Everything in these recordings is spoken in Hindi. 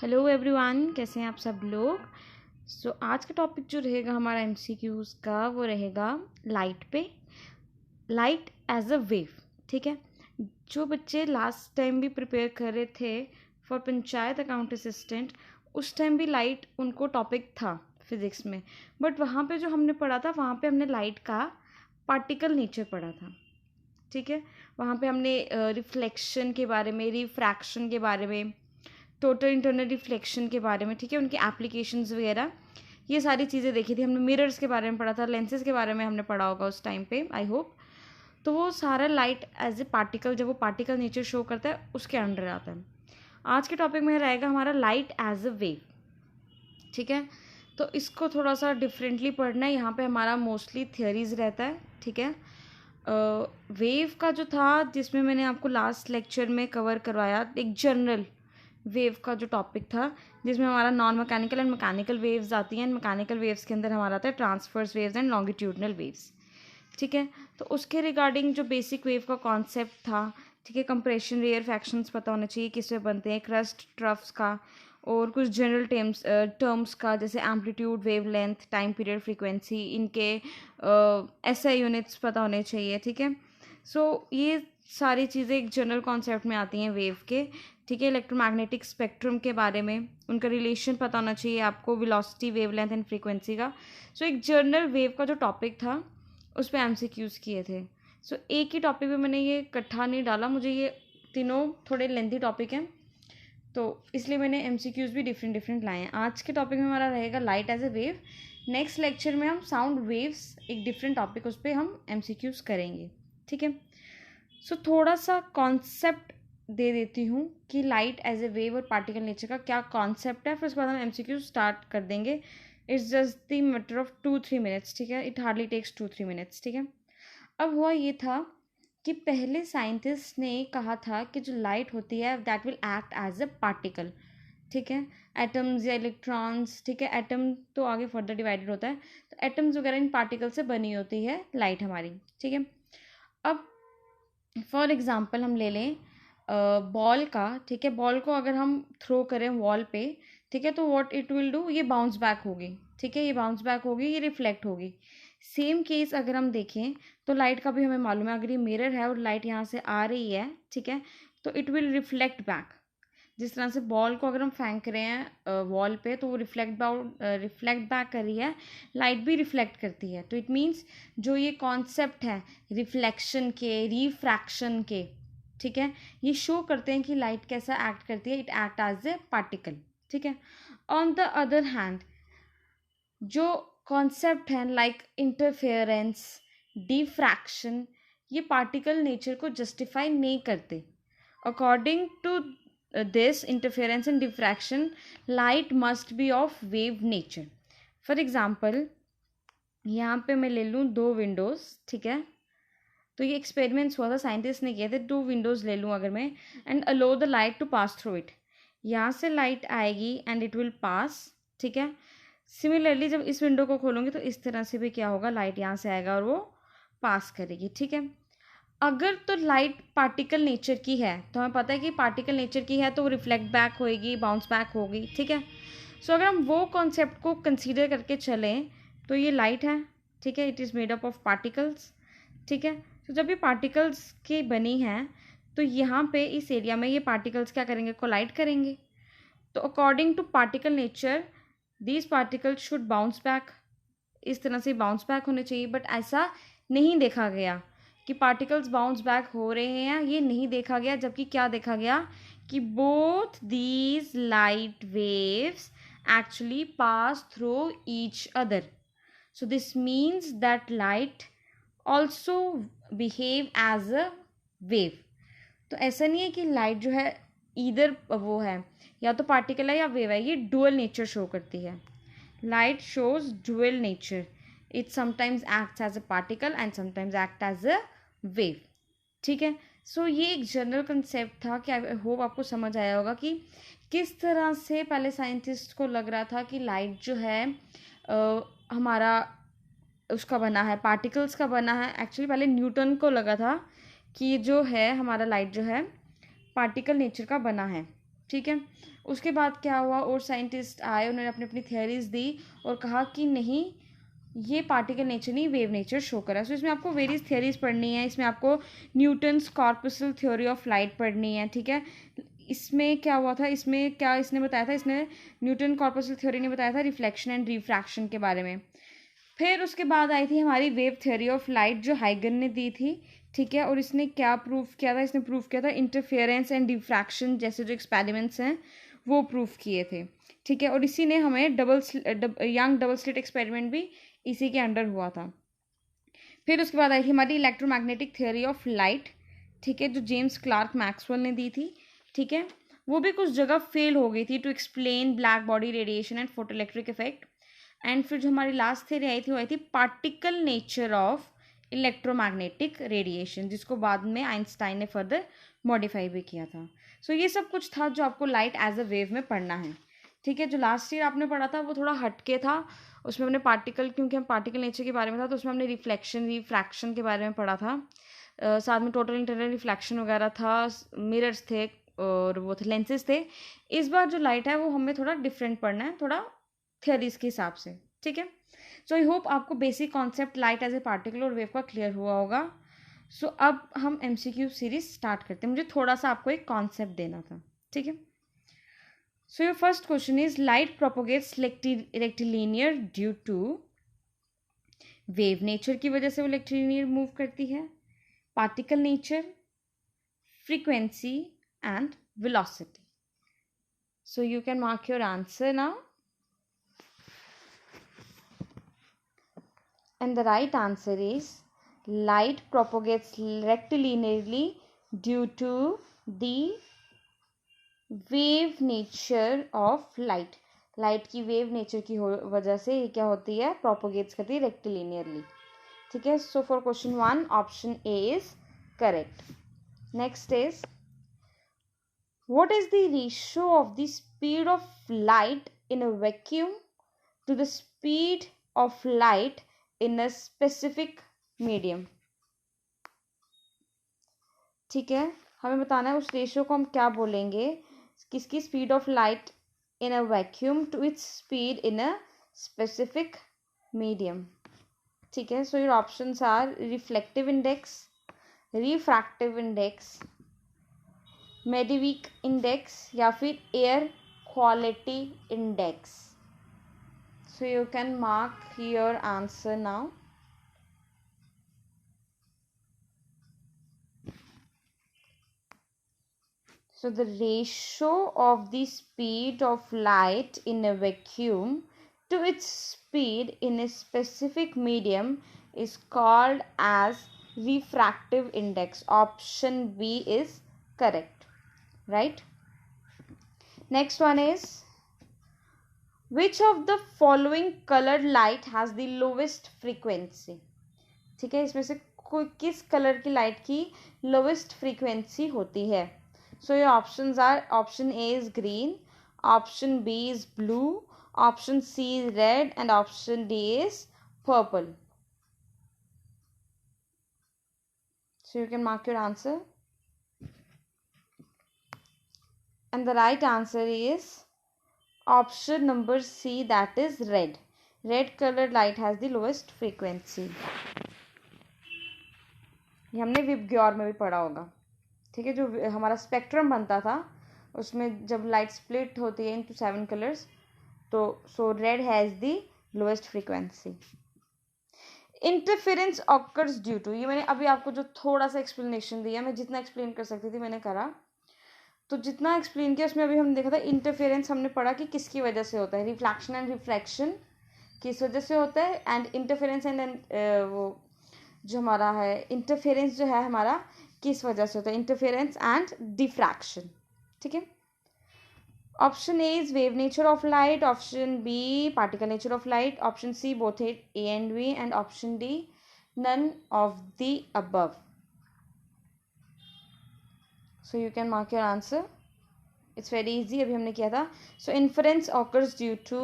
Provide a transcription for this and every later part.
हेलो एवरीवन, कैसे हैं आप सब लोग। आज का टॉपिक जो रहेगा हमारा एमसीक्यूज़ का वो रहेगा लाइट पे, लाइट एज अ वेव। ठीक है, जो बच्चे लास्ट टाइम भी प्रिपेयर कर रहे थे फॉर पंचायत अकाउंट असिस्टेंट, उस टाइम भी लाइट उनको टॉपिक था फिज़िक्स में, बट वहाँ पे जो हमने पढ़ा था वहाँ पे हमने लाइट का पार्टिकल नेचर पढ़ा था। ठीक है, वहाँ पे हमने रिफ्लेक्शन के बारे में, रिफ्रैक्शन के बारे में, टोटल इंटरनल रिफ्लेक्शन के बारे में, ठीक है, उनकी एप्लीकेशंस वगैरह, ये सारी चीज़ें देखी थी हमने। मिरर्स के बारे में पढ़ा था, लेंसेज के बारे में हमने पढ़ा होगा उस टाइम पे, आई होप। तो वो सारा लाइट एज ए पार्टिकल, जब वो पार्टिकल नेचर शो करता है उसके अंडर आता है। आज के टॉपिक में रहेगा हमारा लाइट एज अ वेव। ठीक है, तो इसको थोड़ा सा डिफरेंटली पढ़ना है। यहाँ पे हमारा मोस्टली थियरीज रहता है। ठीक है, वेव का जो था, जिसमें मैंने आपको लास्ट लेक्चर में कवर करवाया, एक जनरल वेव का जो टॉपिक था, जिसमें हमारा non mechanical and mechanical waves आती हैं। मैकेनिकल वेव्स के अंदर हमारा आता है transverse waves and longitudinal waves. ठीक है, तो उसके रिगार्डिंग जो बेसिक वेव का कॉन्सेप्ट था, ठीक है, कंप्रेशन, रेयरफैक्शंस पता होने चाहिए किससे बनते हैं, क्रस्ट, ट्रफ्स का, और कुछ जनरल टर्म्स का, जैसे amplitude, wavelength, time period, frequency, इनके एसआई यूनिट्स पता होने चाहिए। ठीक है, ये सारी चीज़ें एक जनरल कॉन्सेप्ट में आती हैं वेव के। ठीक है, इलेक्ट्रोमैग्नेटिक स्पेक्ट्रम के बारे में, उनका रिलेशन पता होना चाहिए आपको, वेलोसिटी, वेवलेंथ एंड फ्रीक्वेंसी का। एक जनरल वेव का जो टॉपिक था उस पर एमसीक्यूज़ किए थे। एक ही टॉपिक में मैंने ये इकट्ठा नहीं डाला, मुझे ये तीनों थोड़े लेंथी टॉपिक हैं, तो इसलिए मैंने एमसीक्यूज़ भी डिफरेंट डिफरेंट लाए हैं। आज के टॉपिक में हमारा रहेगा light as a wave. Next lecture में हम साउंड वेव्स, एक डिफरेंट टॉपिक, उस पर हम एमसीक्यूज़ करेंगे। ठीक है, थोड़ा सा कॉन्सेप्ट दे देती हूँ कि लाइट एज ए वेव और पार्टिकल नेचर का क्या कॉन्सेप्ट है, फिर उसके बाद हम एमसीक्यू स्टार्ट कर देंगे। It's just the matter of 2-3 minutes. ठीक है, इट हार्डली टेक्स 2-3 मिनट्स। ठीक है, अब हुआ ये था कि पहले साइंटिस्ट ने कहा था कि जो लाइट होती है that will act as a particle. ठीक है, एटम्स या इलेक्ट्रॉन्स, ठीक है, एटम तो आगे फर्दर डिवाइडेड होता है, तो एटम्स वगैरह इन पार्टिकल से बनी होती है लाइट हमारी। ठीक है, अब फॉर एग्ज़ाम्पल हम ले लें बॉल का। ठीक है, बॉल को अगर हम थ्रो करें वॉल पे, ठीक है, तो व्हाट इट विल डू, ये बाउंस बैक होगी। ठीक है, ये बाउंस बैक होगी, ये रिफ्लेक्ट होगी। सेम केस अगर हम देखें तो लाइट का भी हमें मालूम है, अगर ये मिरर है और लाइट यहाँ से आ रही है, ठीक है, तो इट विल रिफ्लेक्ट बैक। जिस तरह से बॉल को अगर हम फेंक रहे हैं वॉल पे, तो वो रिफ्लेक्ट बैक कर रही है, लाइट भी रिफ्लेक्ट करती है। तो इट मीन्स जो ये कॉन्सेप्ट है रिफ्लेक्शन के, रिफ्रैक्शन के, ठीक है, ये शो करते हैं कि लाइट कैसा एक्ट करती है, it act as a particle. ठीक है, ऑन द अदर हैंड जो कॉन्सेप्ट है लाइक इंटरफेरेंस, डिफ्रैक्शन, ये पार्टिकल नेचर को जस्टिफाई नहीं करते। According to this interference and diffraction, light must be of wave nature. For example, यहाँ पे मैं ले लूँ 2 विंडोज़। ठीक है, तो ये एक्सपेरिमेंट्स हुआ था, साइंटिस्ट ने किए थे। 2 विंडोज़ ले लूँ अगर मैं, and allow the light to pass through it. यहाँ से लाइट आएगी एंड इट विल पास। ठीक है, सिमिलरली जब इस विंडो को खोलूँगी तो इस तरह से भी क्या होगा, लाइट यहाँ से आएगा और वो पास करेगी। ठीक है, अगर तो लाइट पार्टिकल नेचर की है, तो हमें पता है कि पार्टिकल नेचर की है तो वो रिफ्लेक्ट बैक होएगी, बाउंस बैक होगी। ठीक है, अगर हम वो कॉन्सेप्ट को कंसीडर करके चलें तो ये लाइट है। ठीक है, it is made up of particles. ठीक है, जब ये पार्टिकल्स की बनी है तो यहाँ पे इस एरिया में ये पार्टिकल्स क्या करेंगे, कोलाइड करेंगे। तो according to particle nature these particles should bounce back, इस तरह से बाउंस बैक होने चाहिए। बट ऐसा नहीं देखा गया कि पार्टिकल्स बाउंस बैक हो रहे हैं, ये नहीं देखा गया। जबकि क्या देखा गया कि both these light waves actually pass through each other. So this means that light also behave as a wave. तो ऐसा नहीं है कि लाइट जो है इधर वो है, या तो पार्टिकल है या वेव है, ये डुअल नेचर शो करती है। Light shows dual nature, it sometimes acts as a particle and sometimes act as a wave. ठीक है, ये एक जनरल कंसेप्ट था कि आई होप आपको समझ आया होगा कि किस तरह से पहले साइंटिस्ट को लग रहा था कि लाइट जो है हमारा उसका बना है, पार्टिकल्स का बना है। एक्चुअली पहले न्यूटन को लगा था कि जो है हमारा लाइट जो है पार्टिकल नेचर का बना है। ठीक है, उसके बाद क्या हुआ, और साइंटिस्ट आए, उन्होंने अपनी अपनी थियरीज दी और कहा कि नहीं, ये पार्टिकल नेचर नहीं, वेव नेचर शो करा। सो इसमें आपको वेरियस थियरीज पढ़नी है, इसमें आपको Newton's corpuscle theory of light पढ़नी है, ठीक है। इसमें क्या हुआ था, इसमें क्या इसने बताया था, इसने न्यूटन कॉर्पसल थ्योरी ने बताया था रिफ्लेक्शन एंड रिफ्रैक्शन के बारे में। फिर उसके बाद आई थी हमारी वेव थ्योरी ऑफ लाइट जो हाइगन ने दी थी, ठीक है। और इसने क्या प्रूफ किया था, इसने प्रूफ किया था इंटरफेरेंस एंड डिफ्रैक्शन जैसे जो एक्सपेरिमेंट्स हैं वो प्रूफ किए थे, ठीक है। और इसी ने हमें यंग डबल स्लिट एक्सपेरिमेंट भी इसी के अंडर हुआ था। फिर उसके बाद आई थी हमारी इलेक्ट्रोमैग्नेटिक थ्योरी ऑफ लाइट, ठीक है, जो जेम्स क्लार्क मैक्सवेल ने दी थी, ठीक है। वो भी कुछ जगह फेल हो गई थी to explain black body radiation and photo electric effect. And फिर जो हमारी लास्ट थ्योरी आई थी वो आई थी particle nature of electromagnetic radiation, जिसको बाद में आइंस्टाइन ने फर्दर मॉडिफाई भी किया था। सो ये सब कुछ था जो आपको लाइट एज अ वेव में पढ़ना है, ठीक है। जो लास्ट ईयर आपने पढ़ा था वो थोड़ा हटके था, उसमें हमने पार्टिकल, क्योंकि हम पार्टिकल नेचर के बारे में था तो उसमें हमने रिफ्लेक्शन रिफ्रैक्शन के बारे में पढ़ा था, साथ में टोटल इंटरनल रिफ्लेक्शन वगैरह था, मिरर्स थे और वो थे लेंसेज थे। इस बार जो लाइट है वो हमें थोड़ा डिफरेंट पढ़ना है, थोड़ा थियरीज के हिसाब से, ठीक है। सो आई होप आपको basic concept light as a particle और वेव का क्लियर हुआ होगा। सो अब हम MCQ सीरीज स्टार्ट करते हैं। मुझे थोड़ा सा आपको एक कॉन्सेप्ट देना था, ठीक है। So your first question is light propagates rectilinear due to, wave nature की वजह से वो रेक्टिलिनियर मूव करती है, particle nature, frequency and velocity. So you can mark your answer now. And the right answer is light propagates rectilinearly due to the wave nature of light. Light की वेव नेचर की वजह से ये क्या होती है, प्रोपोगेट्स करती है रेक्टिलिनियरली, ठीक है। So for question 1 option A is correct. Next is what is the ratio of the speed of light in a vacuum to the speed of light in a specific medium, ठीक है। हमें बताना है उस रेशियो को हम क्या बोलेंगे, किसकी speed of light in a vacuum to its speed in a specific medium, ठीक है। So your options are reflective index, refractive index, मेडिविक इंडेक्स या फिर air quality index. So you can mark your answer now. So the ratio of the speed of light in a vacuum to its speed in a specific medium is called as refractive index. Option B is correct, right? Next one is which of the following colored light has the lowest frequency, ठीक है। इसमें से कोई किस कलर की लाइट की लोवेस्ट फ्रीक्वेंसी होती है। So your options are option A is green, option B is blue, option C is red and option D is purple. So you can mark your answer and the right answer is option number C, that is red. Red colored light has the lowest frequency. ये हमने विबग्योर में भी पढ़ा होगा, ठीक है। जो हमारा स्पेक्ट्रम बनता था उसमें जब लाइट स्प्लिट होती है इनटू 7 कलर्स, तो so red has the lowest frequency. Interference occurs due to, ये मैंने अभी आपको जो थोड़ा सा एक्सप्लेनेशन दिया, मैं जितना एक्सप्लेन कर सकती थी मैंने करा, तो जितना एक्सप्लेन किया उसमें अभी हमने देखा था इंटरफेरेंस हमने पढ़ा कि किसकी वजह से होता है, रिफ्लेक्शन एंड रिफ्रैक्शन किस वजह से होता है, एंड इंटरफेरेंस एंड वो जो हमारा है इंटरफेरेंस जो है हमारा किस वजह से होता है, इंटरफेरेंस एंड डिफ्रैक्शन, ठीक है। Option A is wave nature of light, option B particle nature of light, option C both A and B, and option D none of the above. So you can mark your answer. It's very easy, अभी हमने किया था. So inference occurs due to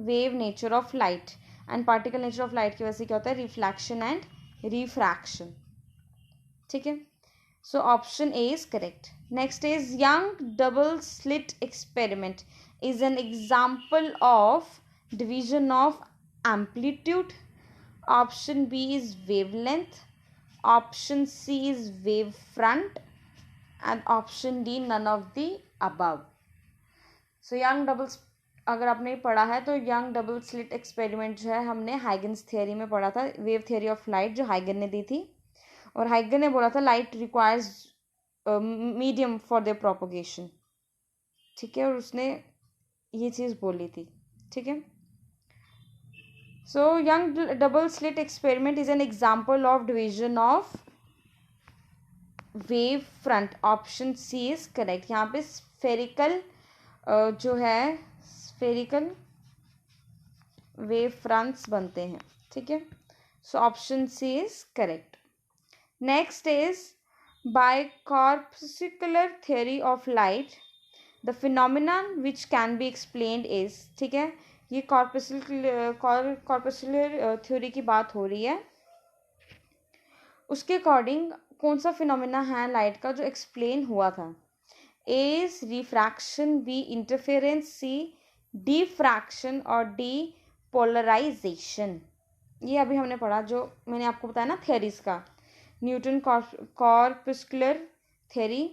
wave nature of light and particle nature of light की वजह से क्या होता है, reflection and refraction, ठीक है. So option A is correct. Next is young double slit experiment is an example of division of amplitude. Option B is wavelength. Option C is wavefront. And option D none of the above. So young double, अगर आपने पढ़ा है तो यंग डबल स्लिट एक्सपेरिमेंट जो है हमने हाइगन्स थियरी में पढ़ा था, वेव थियरी ऑफ लाइट जो हाइगन ने दी थी. और हाइगन ने बोला था light requires medium for their propagation. ठीक है, और उसने ये चीज़ बोली थी. ठीक है. So young double slit experiment is an example of division of wave front. Option C is correct. यहाँ पे स्फेरिकल जो है स्फेरिकल वेव फ्रंट्स बनते हैं. ठीक है. So option C is correct. Next is by corpuscular theory of light the phenomenon which can be explained is. ठीक है, ये corpuscular theory की बात हो रही है. उसके अकॉर्डिंग कौन सा फिनोमिना है लाइट का जो एक्सप्लेन हुआ था? A is refraction, B interference, C diffraction और डी पोलराइजेशन. ये अभी हमने पढ़ा, जो मैंने आपको बताया ना थियरीज का. Newton corpuscular theory,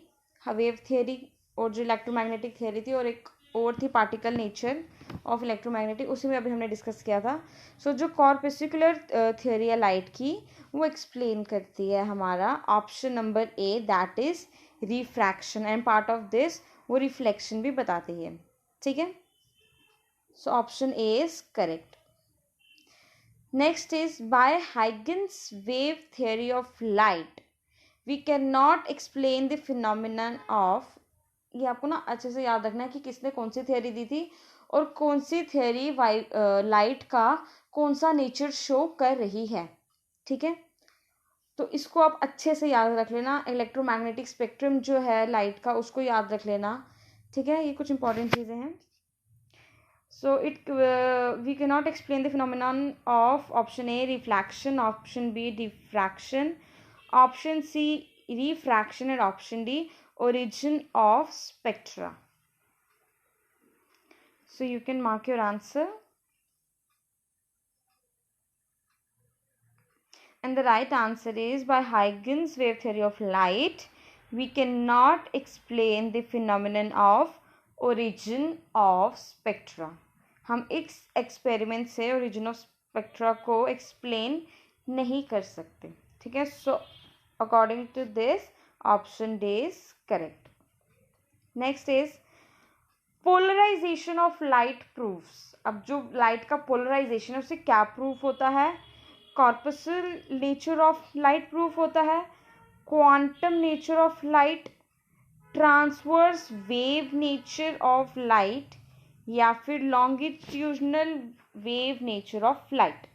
wave theory, और जो इलेक्ट्रोमैग्नेटिक थ्योरी थी, और एक और थी पार्टिकल नेचर ऑफ इलेक्ट्रोमैग्नेटिक, उसी में अभी हमने डिस्कस किया था. सो जो कॉर्पस्कुलर थ्योरी है लाइट की, वो एक्सप्लेन करती है हमारा option number A, that is refraction. And part of this वो रिफ्लेक्शन भी बताती है. ठीक है. So option A is correct. Next is by Huygens wave theory of light we cannot explain the phenomenon of. ये आपको ना अच्छे से याद रखना है कि किसने कौन सी थ्योरी दी थी और कौन सी थ्योरी लाइट का कौन सा नेचर शो कर रही है. ठीक है, तो इसको आप अच्छे से याद रख लेना. इलेक्ट्रोमैग्नेटिक स्पेक्ट्रम जो है लाइट का, उसको याद रख लेना. ठीक है, ये कुछ इंपॉर्टेंट चीज़ें हैं. So we cannot explain the phenomenon of option A reflection, option B diffraction, option C refraction, and option D origin of spectra. So you can mark your answer. And the right answer is by Huygens wave theory of light we cannot explain the phenomenon of origin of spectra. हम इस एक्सपेरिमेंट से ओरिजिन ऑफ स्पेक्ट्रा को एक्सप्लेन नहीं कर सकते. ठीक है. So according to this option D is correct. Next is polarization of light proofs. अब जो लाइट का पोलराइजेशन है उससे क्या प्रूफ होता है? Corpuscular nature of light proof होता है, quantum nature of light, transverse wave nature of light, या फिर longitudinal wave nature of light.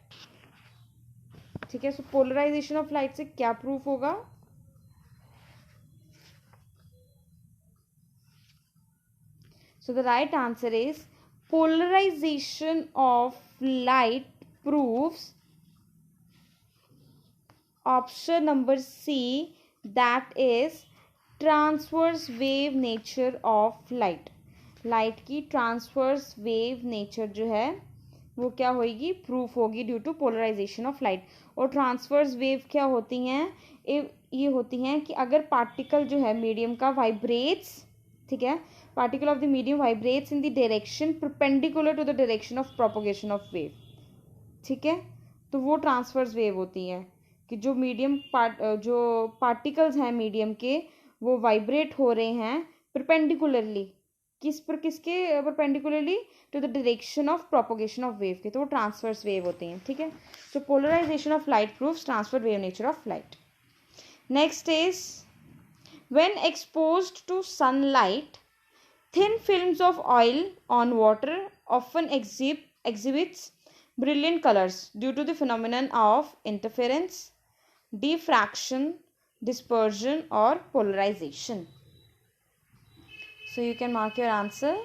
ठीक है. सो पोलराइजेशन ऑफ लाइट से क्या प्रूफ होगा? So the right answer is polarization of light proves option number C, that is transverse wave nature of light. Light की ट्रांसवर्स वेव नेचर जो है वो क्या होगी? प्रूफ होगी due to polarization of light. और ट्रांसवर्स वेव क्या होती हैं? ये होती हैं कि अगर पार्टिकल जो है मीडियम का वाइब्रेट्स, ठीक है, particle of the medium vibrates in the direction perpendicular to the direction of propagation of wave. ठीक है, तो वो ट्रांसवर्स वेव होती हैं कि जो मीडियम जो पार्टिकल्स हैं मीडियम के, वो वाइब्रेट हो रहे हैं परपेंडिकुलरली. किसके perpendicularly? To the direction of propagation of wave के, तो वो ट्रांसवर्स वेव होते हैं. ठीक है. So polarization of light proves transfer wave nature of light. Next is when exposed to sunlight thin films of oil on water often exhibits brilliant colors due to the phenomenon of interference, diffraction, dispersion or polarization. So you can mark your answer.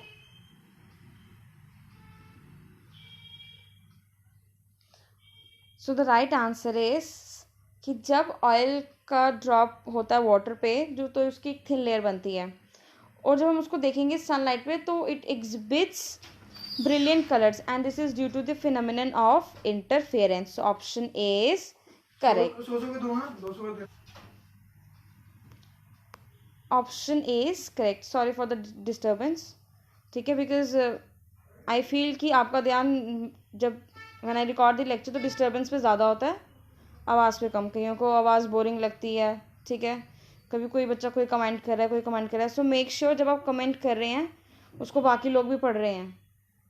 So the right answer is कि जब ऑयल का ड्रॉप होता है वाटर पे, जो तो उसकी एक थिन लेयर बनती है, और जब हम उसको देखेंगे सनलाइट पे तो it exhibits brilliant colors, and this is due to the phenomenon of interference. So option A is correct. Option A is correct. Sorry for the disturbance. ठीक है, because I feel कि आपका ध्यान जब when I record the lecture तो disturbance पे ज़्यादा होता है, आवाज़ पे कम। कईयों को आवाज़ बोरिंग लगती है, ठीक है, कभी कोई बच्चा कोई कमेंट कर रहा है, कोई कमेंट कर रहा है। सो मेक श्योर जब आप कमेंट कर रहे हैं उसको बाकी लोग भी पढ़ रहे हैं।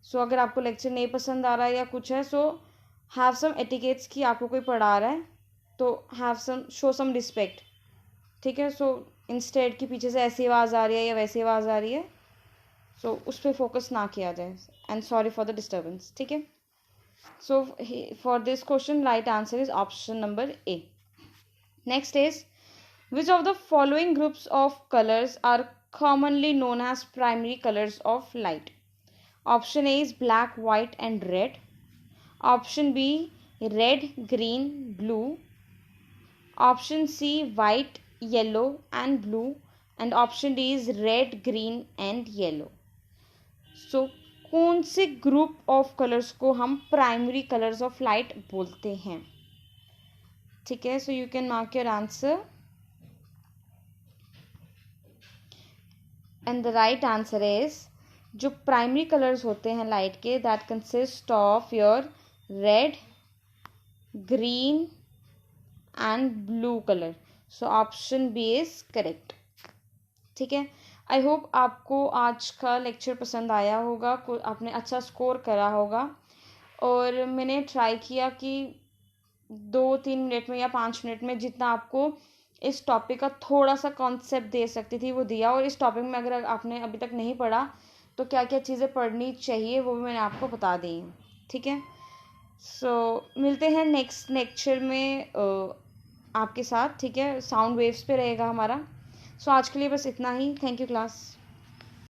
सो अगर आपको लेक्चर नहीं पसंद आ रहा है या कुछ है, सो हैव सम एटिकेट्स कि आपको कोई पढ़ा रहा है तो have some show some respect, ठीक है। सो इंस्टेड कि पीछे से ऐसी आवाज़ आ रही है या वैसी आवाज़ आ रही है, सो उस पर फोकस ना किया जाए। And sorry for the disturbance, ठीक है। So for this question right answer is option number A. Next is which of the following groups of colours are commonly known as primary colors of light? Option A is black, white and red. Option B, red, green, blue. Option C, white, yellow and blue. And option D is red, green and yellow. So कौन से ग्रुप ऑफ कलर्स को हम प्राइमरी कलर्स ऑफ लाइट बोलते हैं? ठीक है, so you can mark your answer. And the right answer is, जो प्राइमरी कलर्स होते हैं लाइट के, that consist of your red, green and blue colour. So option B is correct, ठीक है। आई होप आपको आज का लेक्चर पसंद आया होगा, आपने अच्छा स्कोर करा होगा, और मैंने ट्राई किया कि 2-3 मिनट में या 5 मिनट में जितना आपको इस टॉपिक का थोड़ा सा कॉन्सेप्ट दे सकती थी वो दिया। और इस टॉपिक में अगर आपने अभी तक नहीं पढ़ा तो क्या क्या चीज़ें पढ़नी चाहिए वो भी मैंने आपको बता दी हैं, ठीक है। सो मिलते हैं नेक्स्ट लेक्चर में आपके साथ, ठीक है। साउंड वेव्स पे रहेगा हमारा। सो आज के लिए बस इतना ही। Thank you class.